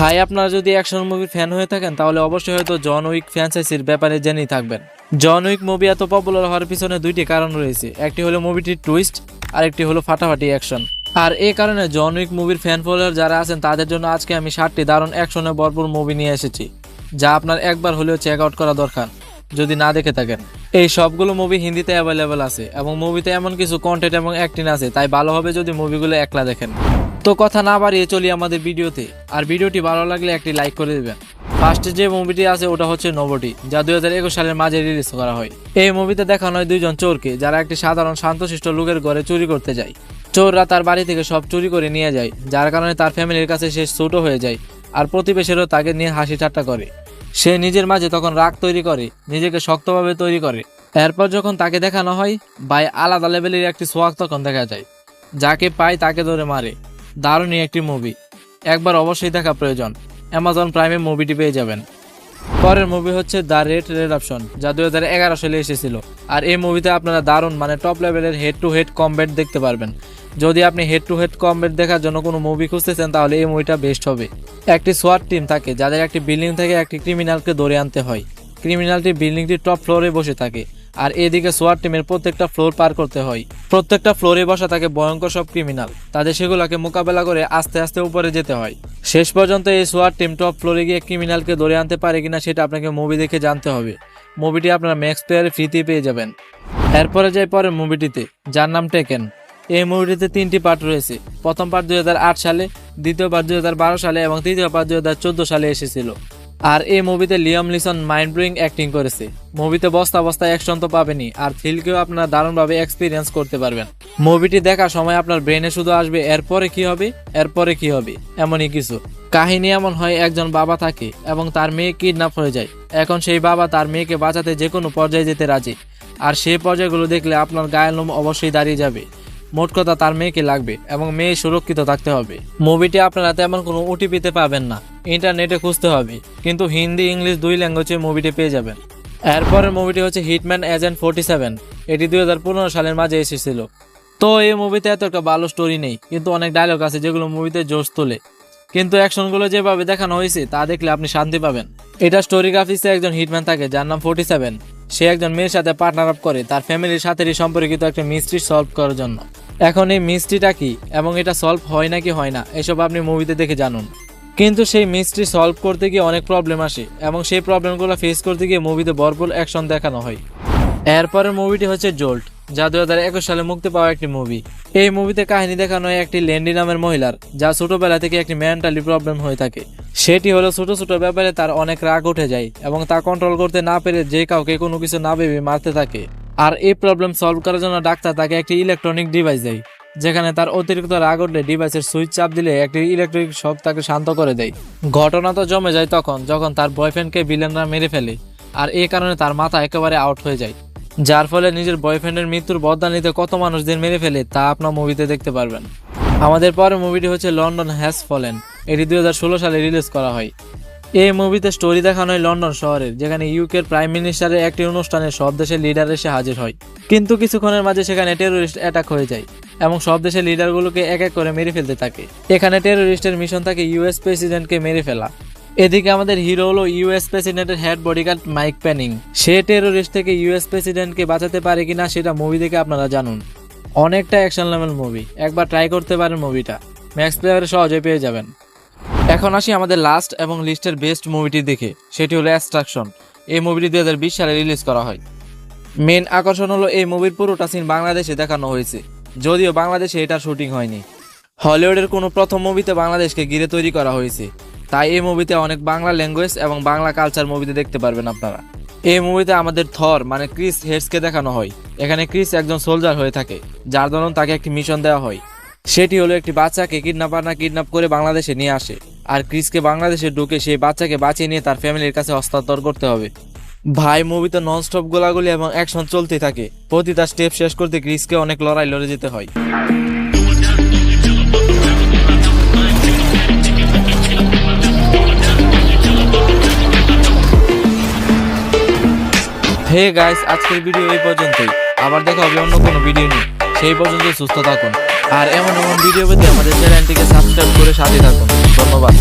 ভাই আপনারা যদি অ্যাকশন মুভির ফ্যান হয়ে থাকেন তাহলে অবশ্যই হয়তো জন উইক ফ্র্যাঞ্চাইজির ব্যাপারে জেনেই থাকবেন। জন উইক মুভি এত পপুলার হওয়ার পিছনে দুইটি কারণ রয়েছে, একটি হলো মুভিটির টুইস্ট আর একটি হলো ফাটাফাটি অ্যাকশন। আর এই কারণে জন উইক মুভির ফ্যান ফলোয়ার যারা আছেন তাদের জন্য আজকে আমি 7টি দারুণ অ্যাকশনে ভরপুর মুভি নিয়ে এসেছি, যা আপনার একবার হলেও চেক আউট করা দরকার যদি না দেখে থাকেন। এই সবগুলো মুভি হিন্দিতে অ্যাভেলেবেল আছে এবং মুভিতে এমন কিছু কন্টেন্ট এবং অ্যাক্টিং আছে, তাই ভালো হবে যদি মুভিগুলো একলা দেখেন। তো কথা না বাড়িয়ে চলি আমাদের ভিডিওতে, আর ভিডিওটি ভালো লাগলে একটি লাইক করে দেবেন। ফার্স্টে যে মুভিটি আছে ওটা হচ্ছে নোবডি, যা 2021 সালের মাঝে রিলিজ করা হয়। এই মুভিতে দেখানো হয় দুইজন চোরকে, যারা একটি সাধারণ শান্তশিষ্ট লোকের ঘরে চুরি করতে যায়। চোররা তার বাড়ি থেকে সব চুরি করে নিয়ে যায়, যার কারণে তার ফ্যামিলির কাছে সে ছোট হয়ে যায়, আর প্রতিবেশীরাও তাকে নিয়ে হাসি ঠাট্টা করে। সে নিজের মাঝে তখন রাগ তৈরি করে, নিজেকে শক্তভাবে তৈরি করে। এরপর যখন তাকে দেখানো হয় ভাই আলাদা লেভেলের একটি সোয়াগ তখন দেখা যায়, যাকে পায় তাকে ধরে মারে। দারুণই একটি মুভি, একবার অবশ্যই দেখা প্রয়োজন। অ্যামাজন প্রাইমে মুভিটি পেয়ে যাবেন। পরের মুভি হচ্ছে দ্য রেড রেডাপশন, যা 2011 সালে এসেছিল। আর এই মুভিতে আপনারা দারুণ টপ লেভেলের হেড টু হেড কমব্যাট দেখতে পারবেন। যদি আপনি হেড টু হেড কমব্যাট দেখার জন্য কোনো মুভি খুঁজতেছেন তাহলে এই মুভিটা বেস্ট হবে। একটি সোয়াট টিম থাকে, যাদের একটি বিল্ডিং থেকে একটি ক্রিমিনালকে ধরে আনতে হয়। ক্রিমিনালটি বিল্ডিংটির টপ ফ্লোরে বসে থাকে, আর এদিকে সোয়াট টিমের প্রত্যেকটা ফ্লোর পার করতে হয়। প্রত্যেকটা ফ্লোরে বসা থাকে ভয়ঙ্কর সব ক্রিমিনাল, তাদের সেগুলোকে মোকাবেলা করে আস্তে আস্তে উপরে যেতে হয়। শেষ পর্যন্ত এই সোয়াট টিম টপ ফ্লোরে গিয়ে ক্রিমিনালকে ধরে আনতে পারে কিনা সেটা আপনাকে মুভি দেখে জানতে হবে। মুভিটি আপনারা ম্যাক্স প্লেয়ারে ফ্রিতে পেয়ে যাবেন। এরপরে যাই পরের মুভিটিতে, যার নাম টেকেন। এই মুভিটিতে 3টি পার্ট রয়েছে। প্রথম পার্ট 2008 সালে, দ্বিতীয় পার্ট 2012 সালে এবং তৃতীয় পার্ট 2014 সালে এসেছিল। আর এই মুভিতে Liam Neeson mind blowing acting করেছে। মুভিতে বস্তা বস্তা অ্যাকশন তো পাবেনই, আর থ্রিলকেও আপনারা দারুণভাবে এক্সপিরিয়েন্স করতে পারবেন। মুভিটি দেখার সময় আপনার ব্রেনে শুধু আসবে এরপরে কি হবে, এরপরে কি হবে, এমনই কিছু কাহিনী। এমন হয় একজন বাবা থাকে এবং তার মেয়ে কিডন্যাপ হয়ে যায়। এখন সেই বাবা তার মেয়েকে বাঁচাতে যে কোনো পর্যায়ে যেতে রাজি, আর সেই পর্যায়গুলো দেখলে আপনার গায়ের লোম অবশ্যই দাঁড়িয়ে যাবে। মোট কথা তার মেয়েকে লাগবে এবং মেয়ে সুরক্ষিত থাকতে হবে। মুভিটি আপনারা তেমন কোনো ওটিপিতে পাবেন না, ইন্টারনেটে খুঁজতে হবে, কিন্তু হিন্দি ইংলিশ 2 ল্যাঙ্গুয়েজে মুভিটি পেয়ে যাবেন। এরপরের মুভিটি হচ্ছে হিটম্যান এজেন্ট 47। এটি 2015 সালের মাঝে এসেছিল। তো এই মুভিতে এত একটা ভালো স্টোরি নেই, কিন্তু অনেক ডায়লগ আছে যেগুলো মুভিতে জোশ তোলে। কিন্তু অ্যাকশনগুলো যেভাবে দেখানো হয়েছে তা দেখলে আপনি শান্তি পাবেন। এটা স্টোরি গ্রাফিক্সে একজন হিটম্যান থাকে, যার নাম 47। সে একজন মেয়ের সাথে পার্টনার আপ করে তার ফ্যামিলির সাথেই সম্পর্কিত একটা মিস্ট্রি সলভ করার জন্য। এখন এই মিস্ট্রিটা কি এবং এটা সলভ হয় নাকি হয় না, এসব আপনি মুভিতে দেখে জানুন। কিন্তু সেই মিস্ট্রি সলভ করতে গিয়ে অনেক প্রবলেম আসে এবং সেই প্রবলেমগুলো ফেস করতে গিয়ে মুভিতে ভরপুর অ্যাকশন দেখানো হয়। এরপরের মুভিটি হচ্ছে জোল্ট, যা 2021 সালে মুক্তি পাওয়া একটি মুভি। এই মুভিতে কাহিনী দেখানো হয় একটি লেন্ডি নামের মহিলার, যা ছোটবেলা থেকে একটি মেন্টালি প্রবলেম হয়ে থাকে। সেটি হলো ছোট ছোট ব্যাপারে তার অনেক রাগ উঠে যায় এবং তা কন্ট্রোল করতে না পেরে যে কাউকে কোনো কিছু না ভেবে মারতে থাকে। আর এই প্রবলেম সলভ করার জন্য ডাক্তার তাকে একটি ইলেকট্রনিক ডিভাইস দেয়, যেখানে তার অতিরিক্ত রাগ উঠলে ডিভাইসের সুইচ চাপ দিলে একটি ইলেকট্রিক শক তাকে শান্ত করে দেয়। ঘটনা তো জমে যায় তখন যখন তার বয়ফ্রেন্ডকে ভিলেনরা মেরে ফেলে, আর এই কারণে তার মাথা একেবারে আউট হয়ে যায়, যার ফলে নিজের বয়ফ্রেন্ডের মৃত্যুর বদলা নিতে কত মানুষদের মেরে ফেলে তা আপনার মুভিতে দেখতে পারবেন। আমাদের পরের মুভিটি হচ্ছে লন্ডন হ্যাজ ফলেন। এটি 2016 সালে রিলিজ করা হয়। এই মুভিতে স্টোরি দেখানো হয় লন্ডন শহরের, যেখানে ইউকের প্রাইম মিনিস্টারের একটি অনুষ্ঠানে সব দেশের লিডার এসে হাজির হয়। কিন্তু কিছুক্ষণের মাঝে সেখানে টেরোরিস্ট অ্যাটাক হয়ে যায় এবং সব দেশের লিডারগুলোকে এক এক করে মেরে ফেলতে থাকে। এখানে টেরোরিস্টের মিশন থাকে ইউএস প্রেসিডেন্টকে মেরে ফেলা। এদিকে আমাদের হিরো হলো ইউএস প্রেসিডেন্টের হেড বডিগার্ড মাইক পেনিং। সে টেরোরিস্ট থেকে ইউএস প্রেসিডেন্টকে বাঁচাতে পারে কিনা সেটা মুভি দেখে আপনারা জানুন। অনেকটা অ্যাকশন লেভেল মুভি, একবার ট্রাই করতে পারেন মুভিটা, ম্যাক্স প্লেয়ারে সহজে পেয়ে যাবেন। এখন আসি আমাদের লাস্ট এবং লিস্টের বেস্ট মুভিটি দেখে, সেটি হলো এক্সট্রাকশন। এই মুভিটি 2020 সালে রিলিজ করা হয়। মেন আকর্ষণ হলো এই মুভির পুরোটা সিন বাংলাদেশে দেখানো হয়েছে, যদিও বাংলাদেশে এটার শুটিং হয়নি। হলিউডের কোনো প্রথম মুভিতে বাংলাদেশকে ঘিরে তৈরি করা হয়েছে, তাই এই মুভিতে অনেক বাংলা ল্যাঙ্গুয়েজ এবং বাংলা কালচার মুভিতে দেখতে পারবেন আপনারা। এই মুভিতে আমাদের থর ক্রিস হেডসকে দেখানো হয়। এখানে ক্রিস একজন সোলজার হয়ে থাকে, যার দরুন তাকে একটি মিশন দেওয়া হয়। সেটি হলো একটি বাচ্চাকে কিডন্যাপ করে বাংলাদেশে নিয়ে আসে, আর ক্রিসকে বাংলাদেশে ঢুকে সেই বাচ্চাকে বাঁচিয়ে নিয়ে তার ফ্যামিলির কাছে হস্তান্তর করতে হবে। ভাই মুভিতে ননস্টপ গোলাগুলি এবং অ্যাকশন চলতে থাকে। প্রতিটা স্টেপ শেষ করতে ক্রিসকে অনেক লড়াই লড়ে যেতে হয়। হে গাইস, আজকের ভিডিও এই পর্যন্তই। আবার দেখা হবে অন্য কোনো ভিডিও নিয়ে। সেই পর্যন্ত সুস্থ থাকুন, আর এমন ভিডিও পেতে আমাদের চ্যানেলটিকে সাবস্ক্রাইব করে সাথে থাকুন। ধন্যবাদ।